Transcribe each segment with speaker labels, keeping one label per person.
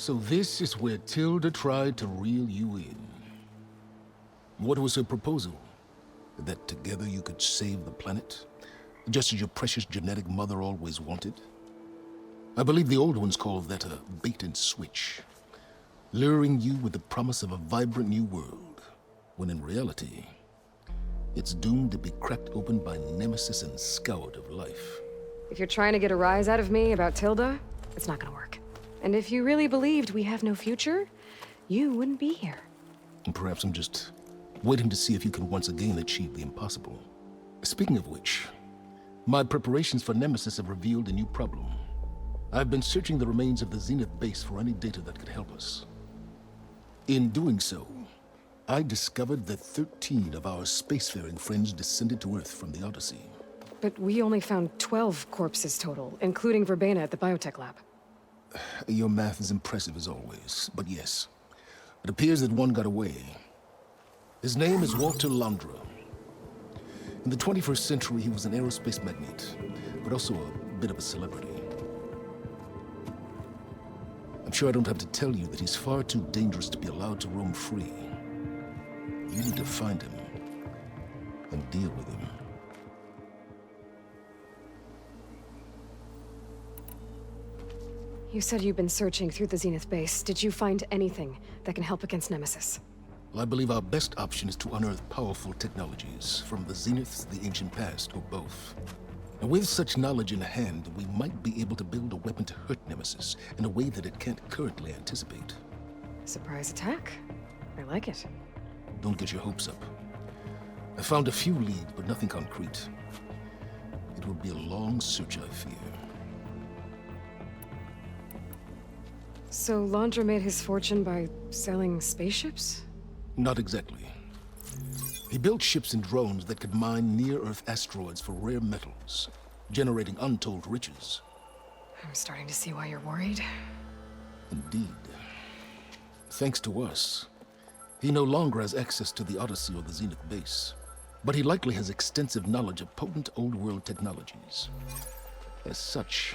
Speaker 1: So this is where Tilda tried to reel you in. What was her proposal? That together you could save the planet? Just as your precious genetic mother always wanted? I believe the old ones call that a bait and switch. Luring you with the promise of a vibrant new world, when in reality, it's doomed to be cracked open by nemesis and scoured of life.
Speaker 2: If you're trying to get a rise out of me about Tilda, it's not gonna work. And if you really believed we have no future, you wouldn't be here.
Speaker 1: And perhaps I'm just waiting to see if you can once again achieve the impossible. Speaking of which, my preparations for Nemesis have revealed a new problem. I've been searching the remains of the Zenith base for any data that could help us. In doing so, I discovered that 13 of our spacefaring friends descended to Earth from the Odyssey.
Speaker 2: But we only found 12 corpses total, including Verbena at the biotech lab.
Speaker 1: Your math is impressive as always, but yes, it appears that one got away. His name is Walter Londra. In the 21st century, he was an aerospace magnate, but also a bit of a celebrity. I'm sure I don't have to tell you that he's far too dangerous to be allowed to roam free. You need to find him and deal with him.
Speaker 2: You said you've been searching through the Zenith base. Did you find anything that can help against Nemesis?
Speaker 1: Well, I believe our best option is to unearth powerful technologies from the Zenith, the ancient past, or both. And with such knowledge in hand, we might be able to build a weapon to hurt Nemesis in a way that it can't currently anticipate.
Speaker 2: Surprise attack? I like it.
Speaker 1: Don't get your hopes up. I found a few leads, but nothing concrete. It will be a long search, I fear.
Speaker 2: So Londra made his fortune by selling spaceships?
Speaker 1: Not exactly. He built ships and drones that could mine near-Earth asteroids for rare metals, generating untold riches.
Speaker 2: I'm starting to see why you're worried.
Speaker 1: Indeed. Thanks to us, he no longer has access to the Odyssey or the Zenith base, but he likely has extensive knowledge of potent old-world technologies. As such,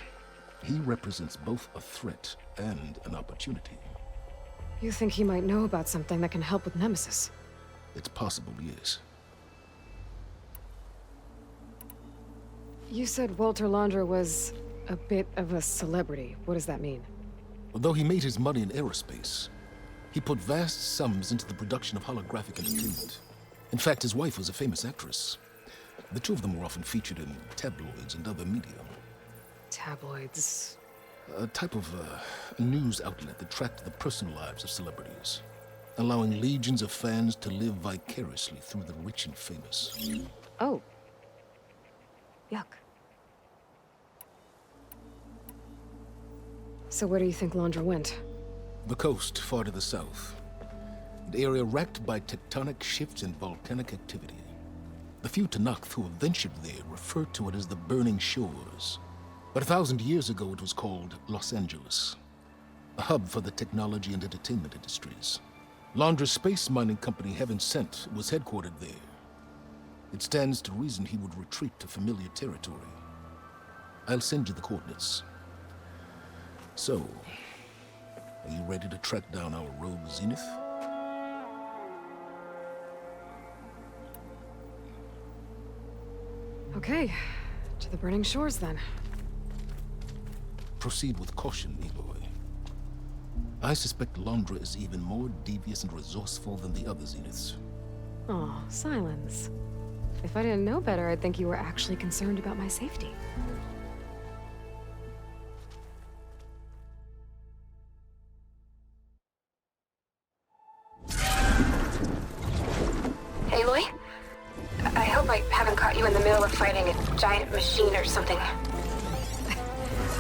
Speaker 1: he represents both a threat and an opportunity.
Speaker 2: You think he might know about something that can help with Nemesis?
Speaker 1: It's possible, yes.
Speaker 2: You said Walter Londra was a bit of a celebrity. What does that mean?
Speaker 1: Although he made his money in aerospace, he put vast sums into the production of holographic entertainment. In fact, his wife was a famous actress. The two of them were often featured in tabloids and other media.
Speaker 2: Tabloids?
Speaker 1: A type of news outlet that tracked the personal lives of celebrities, allowing legions of fans to live vicariously through the rich and famous.
Speaker 2: Oh. Yuck. So where do you think Londra went?
Speaker 1: The coast, far to the south. An area racked by tectonic shifts and volcanic activity. The few Tanakh who have ventured there refer to it as the Burning Shores. But 1,000 years ago it was called Los Angeles, a hub for the technology and entertainment industries. Londra's space mining company, Heaven Sent, was headquartered there. It stands to reason he would retreat to familiar territory. I'll send you the coordinates. So, are you ready to track down our rogue Zenith?
Speaker 2: Okay, to the Burning Shores then.
Speaker 1: Proceed with caution, Aloy. I suspect Londra is even more devious and resourceful than the other Zeniths.
Speaker 2: Aw, silence. If I didn't know better, I'd think you were actually concerned about my safety.
Speaker 3: Aloy? I hope I haven't caught you in the middle of fighting a giant machine or something.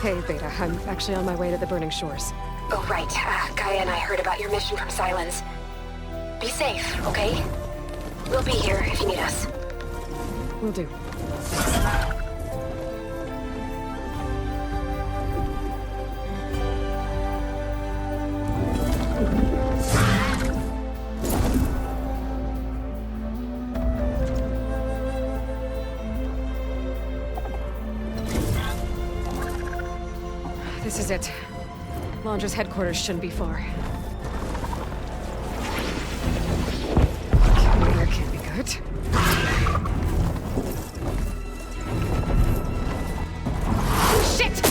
Speaker 2: Hey, Beta, I'm actually on my way to the Burning Shores.
Speaker 3: Oh, right. Gaia and I heard about your mission from Silence. Be safe, okay? We'll be here if you need us.
Speaker 2: Will do. This is it. Londra's headquarters shouldn't be far. Computer can't be good. Shit!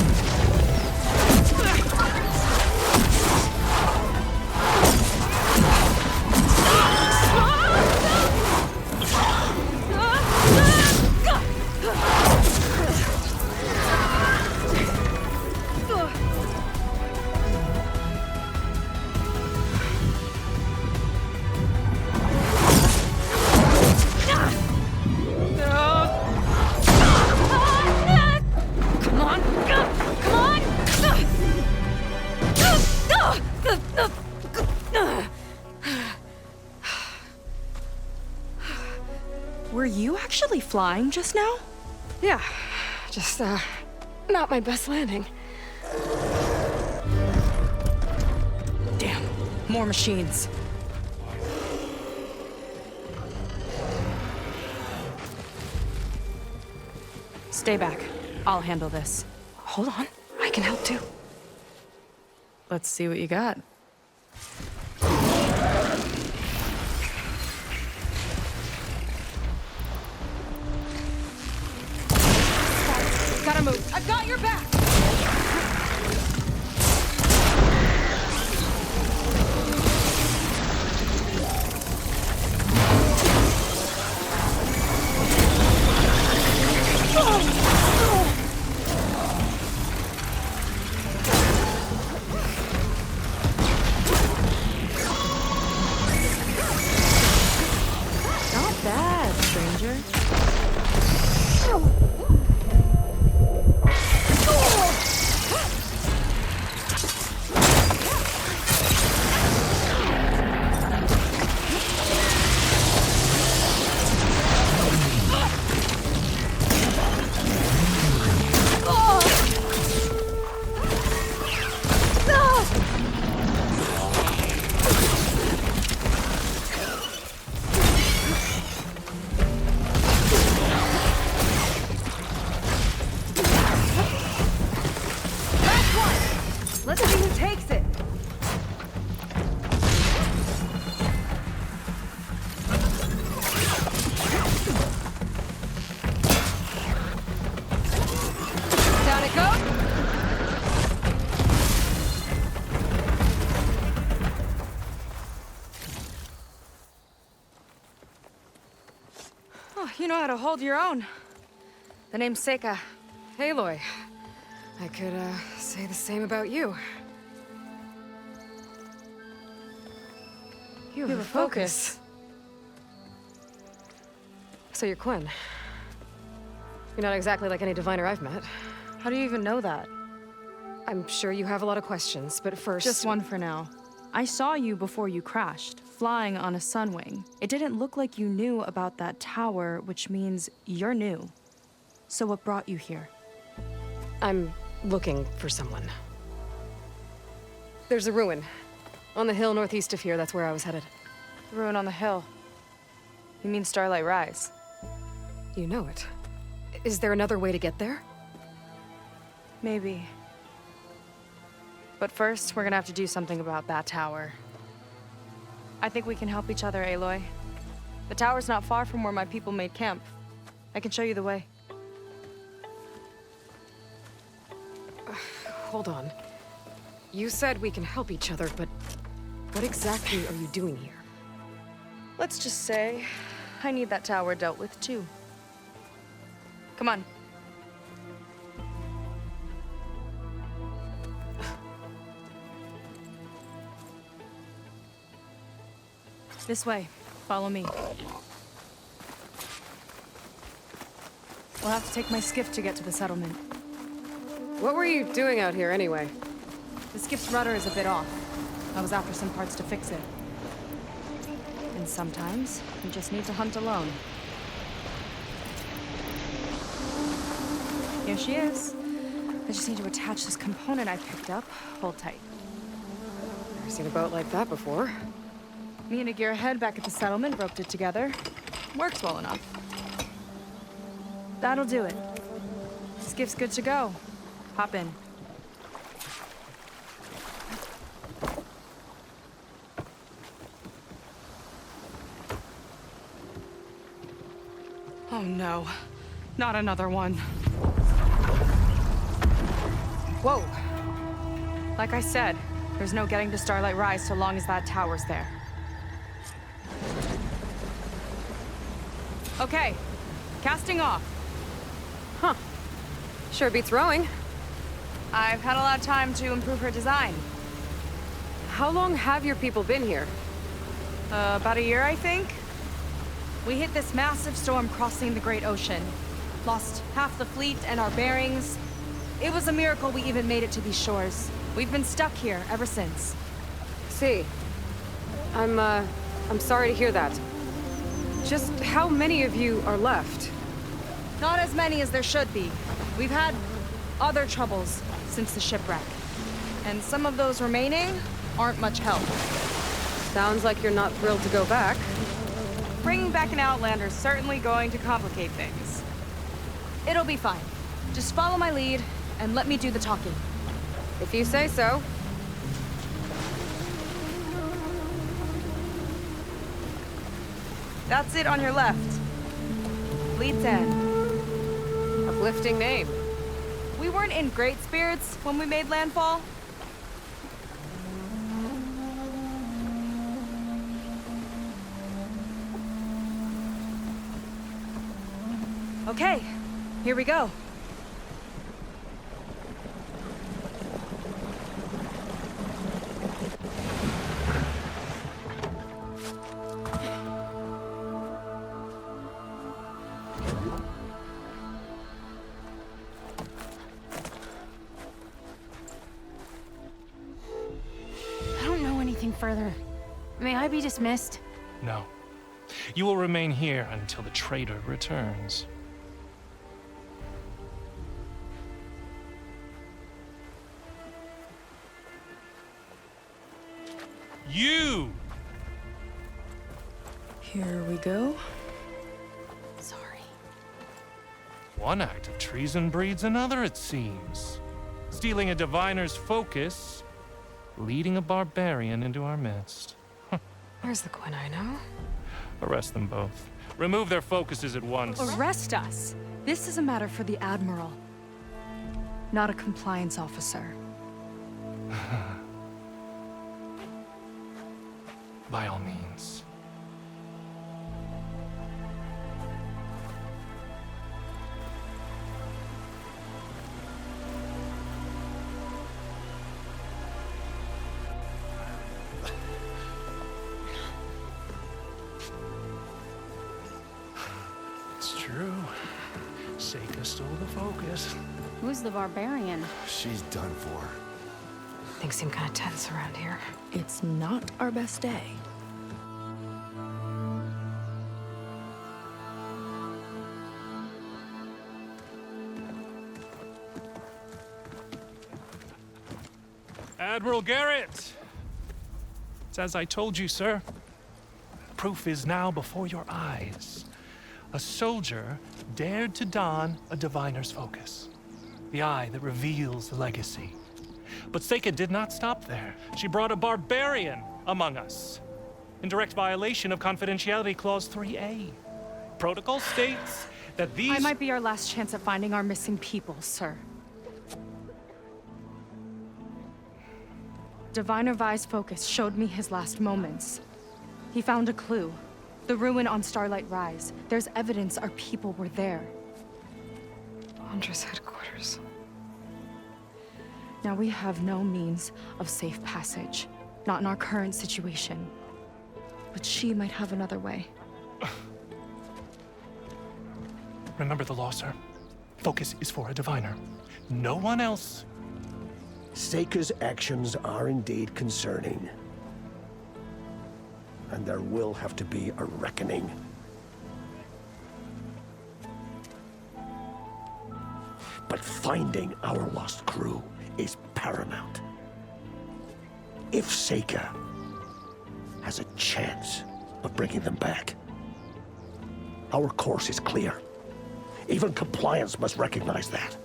Speaker 4: Were you actually flying just now?
Speaker 2: Yeah, just, not my best landing.
Speaker 4: Damn, more machines. Stay back. I'll handle this.
Speaker 2: Hold on, I can help too.
Speaker 4: Let's see what you got.
Speaker 2: Gotta move. I've got your back!
Speaker 4: Not bad, stranger.
Speaker 2: Let's see who takes it! Down it goes!
Speaker 4: Oh, you know how to hold your own. The name's Seika.
Speaker 2: Aloy. I could, say the same about you. You have a focus. So you're Quinn. You're not exactly like any diviner I've met.
Speaker 4: How do you even know that?
Speaker 2: I'm sure you have a lot of questions, but first...
Speaker 4: Just one for now. I saw you before you crashed, flying on a sunwing. It didn't look like you knew about that tower, which means you're new. So what brought you here?
Speaker 2: I'm looking for someone. There's a ruin. On the hill northeast of here, that's where I was headed.
Speaker 4: The ruin on the hill. You mean Starlight Rise?
Speaker 2: You know it. Is there another way to get there?
Speaker 4: Maybe. But first, we're gonna have to do something about that tower. I think we can help each other, Aloy. The tower's not far from where my people made camp. I can show you the way.
Speaker 2: Hold on. You said we can help each other, but what exactly are you doing here?
Speaker 4: Let's just say, I need that tower dealt with too. Come on. This way. Follow me. We'll have to take my skiff to get to the settlement.
Speaker 2: What were you doing out here anyway?
Speaker 4: The skiff's rudder is a bit off. I was after some parts to fix it. And sometimes, you just need to hunt alone. Here she is. I just need to attach this component I picked up. Hold tight.
Speaker 2: Never seen a boat like that before.
Speaker 4: Me and a gearhead back at the settlement roped it together. Works well enough. That'll do it. Skiff's good to go. Hop in. Oh no, not another one. Whoa. Like I said, there's no getting to Starlight Rise so long as that tower's there. Okay, casting off.
Speaker 2: Huh. Sure beats rowing.
Speaker 4: I've had a lot of time to improve her design.
Speaker 2: How long have your people been here?
Speaker 4: About a year, I think. We hit this massive storm crossing the Great Ocean. Lost half the fleet and our bearings. It was a miracle we even made it to these shores. We've been stuck here ever since.
Speaker 2: See. I'm sorry to hear that. Just how many of you are left?
Speaker 4: Not as many as there should be. We've had other troubles since the shipwreck. And some of those remaining aren't much help.
Speaker 2: Sounds like you're not thrilled to go back.
Speaker 4: Bringing back an Outlander's certainly going to complicate things. It'll be fine. Just follow my lead and let me do the talking.
Speaker 2: If you say so.
Speaker 4: That's it on your left. Lead's End.
Speaker 2: Uplifting name.
Speaker 4: We weren't in great spirits when we made landfall. Okay, here we go.
Speaker 5: I don't know anything further. May I be dismissed?
Speaker 6: No. You will remain here until the traitor returns. You!
Speaker 4: Here we go.
Speaker 5: Sorry.
Speaker 6: One act of treason breeds another, it seems. Stealing a diviner's focus, leading a barbarian into our midst.
Speaker 2: Where's the Quinino?
Speaker 6: Arrest them both. Remove their focuses at once.
Speaker 4: Arrest us. This is a matter for the Admiral, not a compliance officer.
Speaker 6: By all means. It's true. Seika stole the focus.
Speaker 5: Who's the barbarian?
Speaker 7: She's done for.
Speaker 2: Things seem kind of tense around here.
Speaker 4: It's not our best day.
Speaker 6: Admiral Garrett! It's as I told you, sir. Proof is now before your eyes. A soldier dared to don a diviner's focus. The eye that reveals the legacy. But Seika did not stop there. She brought a barbarian among us. In direct violation of Confidentiality Clause 3A. Protocol states that these—
Speaker 4: I might be our last chance at finding our missing people, sir. Diviner Vi's focus showed me his last moments. He found a clue. The ruin on Starlight Rise. There's evidence our people were there.
Speaker 2: Hunter's headquarters.
Speaker 4: Now we have no means of safe passage. Not in our current situation. But she might have another way.
Speaker 6: Remember the law, sir. Focus is for a diviner. No one else.
Speaker 7: Seika's actions are indeed concerning. And there will have to be a reckoning. But finding our lost crew is paramount. If Seika has a chance of bringing them back, our course is clear. Even compliance must recognize that.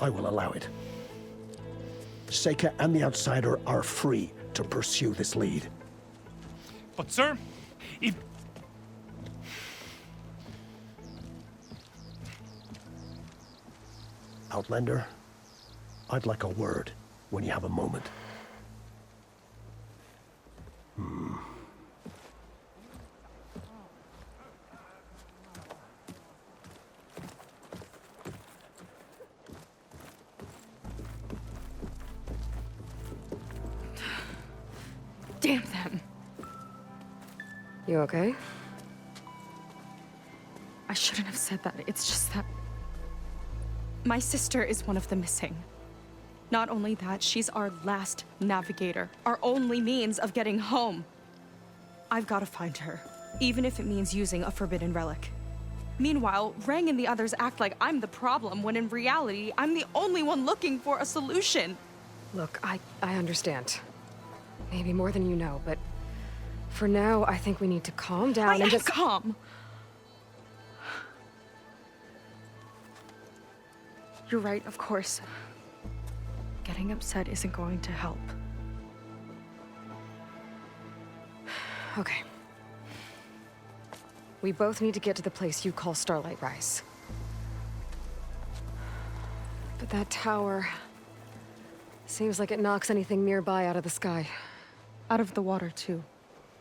Speaker 7: I will allow it. Seika and the Outsider are free to pursue this lead.
Speaker 6: But, sir, if
Speaker 7: Outlander, I'd like a word when you have a moment.
Speaker 4: Damn them.
Speaker 2: You okay?
Speaker 4: I shouldn't have said that. It's just that my sister is one of the missing. Not only that, she's our last navigator, our only means of getting home. I've got to find her, even if it means using a forbidden relic. Meanwhile, Rang and the others act like I'm the problem, when in reality, I'm the only one looking for a solution.
Speaker 2: Look, I understand. Maybe more than you know, but for now, I think we need to calm down and just...
Speaker 4: calm. You're right, of course. Getting upset isn't going to help.
Speaker 2: Okay. We both need to get to the place you call Starlight Rise. But that tower... seems like it knocks anything nearby out of the sky.
Speaker 4: Out of the water, too.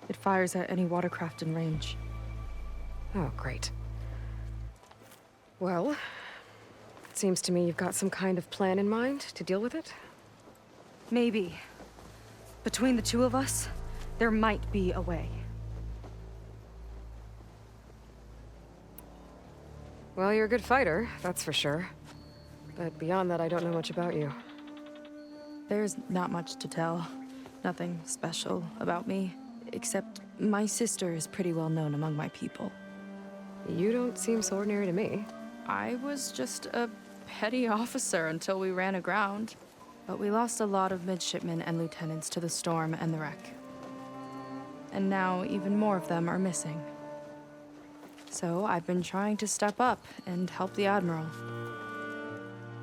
Speaker 4: It fires at any watercraft in range.
Speaker 2: Oh, great. Well, it seems to me you've got some kind of plan in mind to deal with it.
Speaker 4: Maybe. Between the two of us, there might be a way.
Speaker 2: Well, you're a good fighter, that's for sure. But beyond that, I don't know much about you.
Speaker 4: There's not much to tell. Nothing special about me, except my sister is pretty well known among my people.
Speaker 2: You don't seem so ordinary to me.
Speaker 4: I was just a petty officer until we ran aground. But we lost a lot of midshipmen and lieutenants to the storm and the wreck. And now even more of them are missing. So I've been trying to step up and help the Admiral.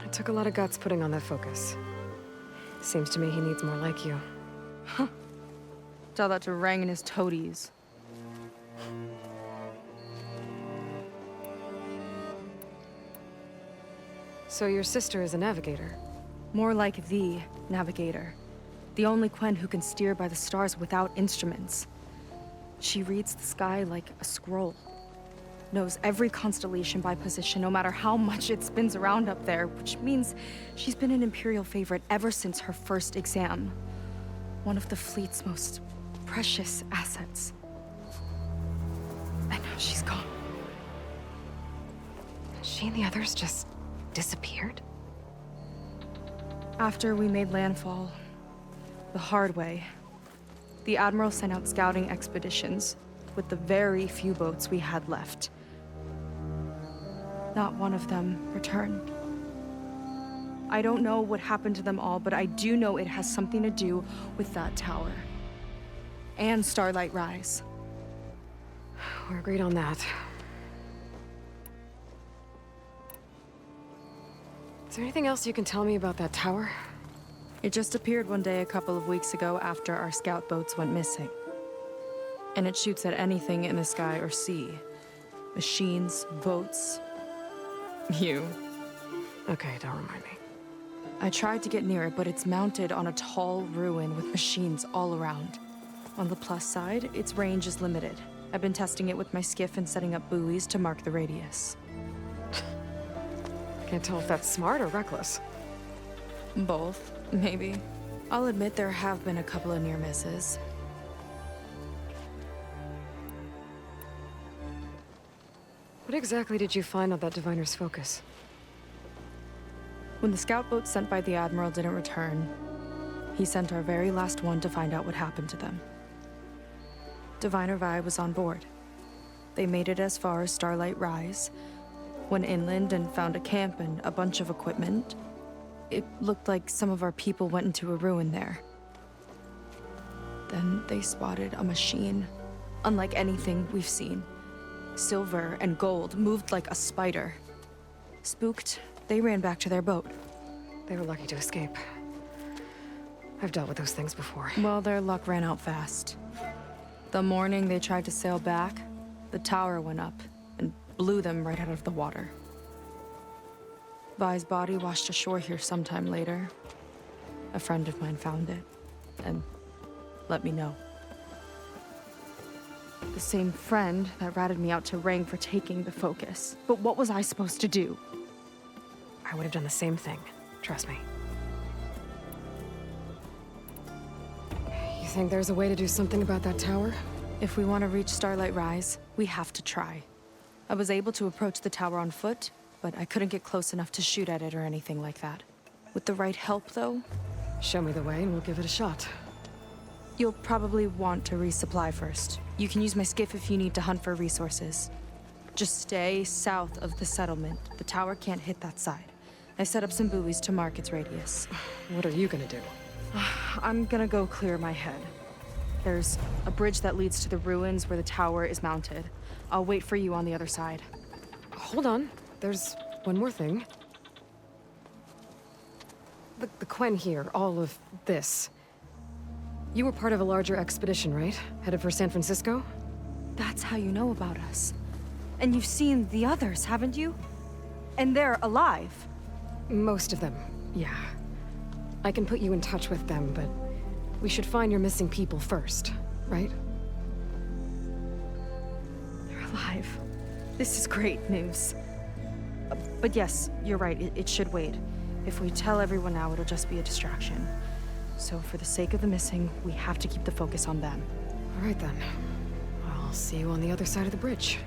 Speaker 2: It took a lot of guts putting on that focus. Seems to me he needs more like you.
Speaker 4: Huh. Tell that to Rang and his toadies.
Speaker 2: So your sister is a navigator?
Speaker 4: More like the navigator. The only Quen who can steer by the stars without instruments. She reads the sky like a scroll. Knows every constellation by position, no matter how much it spins around up there, which means she's been an Imperial favorite ever since her first exam. One of the fleet's most precious assets. And now she's gone.
Speaker 2: She and the others just disappeared?
Speaker 4: After we made landfall, the hard way, the Admiral sent out scouting expeditions with the very few boats we had left. Not one of them returned. I don't know what happened to them all, but I do know it has something to do with that tower. And Starlight Rise.
Speaker 2: We're agreed on that. Is there anything else you can tell me about that tower?
Speaker 4: It just appeared one day a couple of weeks ago after our scout boats went missing. And it shoots at anything in the sky or sea. Machines, boats, you.
Speaker 2: Okay, don't remind me.
Speaker 4: I tried to get near it, but it's mounted on a tall ruin with machines all around. On the plus side, its range is limited. I've been testing it with my skiff and setting up buoys to mark the radius.
Speaker 2: Can't tell if that's smart or reckless.
Speaker 4: Both, maybe. I'll admit there have been a couple of near misses.
Speaker 2: What exactly did you find on that diviner's focus?
Speaker 4: When the scout boat sent by the Admiral didn't return, he sent our very last one to find out what happened to them. Diviner Vi was on board. They made it as far as Starlight Rise, went inland and found a camp and a bunch of equipment. It looked like some of our people went into a ruin there. Then they spotted a machine, unlike anything we've seen. Silver and gold, moved like a spider. Spooked, they ran back to their boat.
Speaker 2: They were lucky to escape. I've dealt with those things before.
Speaker 4: Well, their luck ran out fast. The morning they tried to sail back, the tower went up and blew them right out of the water.
Speaker 5: Vi's body washed ashore here sometime later. A friend of mine found it, and let me know. The same friend that ratted me out to Rang for taking the focus. But what was I supposed to do?
Speaker 2: I would have done the same thing. Trust me. You think there's a way to do something about that tower?
Speaker 5: If we want to reach Starlight Rise, we have to try. I was able to approach the tower on foot, but I couldn't get close enough to shoot at it or anything like that. With the right help, though,
Speaker 2: Show me the way and we'll give it a shot.
Speaker 5: you'll probably want to resupply first. You can use my skiff if you need to hunt for resources. Just stay south of the settlement. The tower can't hit that side. I set up some buoys to mark its radius.
Speaker 2: What are you gonna do?
Speaker 5: I'm gonna go clear my head. There's a bridge that leads to the ruins where the tower is mounted. I'll wait for you on the other side.
Speaker 2: Hold on. There's one more thing. The Quen here, all of this. You were part of a larger expedition, right? Headed for San Francisco?
Speaker 5: That's how you know about us. And you've seen the others, haven't you? And they're alive.
Speaker 2: Most of them, yeah. I can put you in touch with them, but we should find your missing people first, right?
Speaker 5: They're alive. This is great news. But yes, you're right, it should wait. If we tell everyone now, it'll just be a distraction. So for the sake of the missing, we have to keep the focus on them.
Speaker 2: All right then. I'll see you on the other side of the bridge.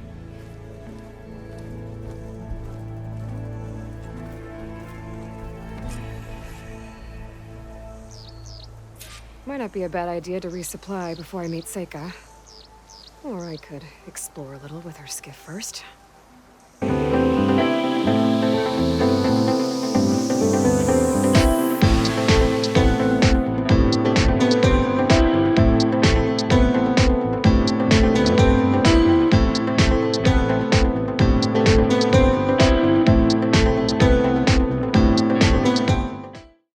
Speaker 2: Might not be a bad idea to resupply before I meet Seika. Or I could explore a little with her skiff first.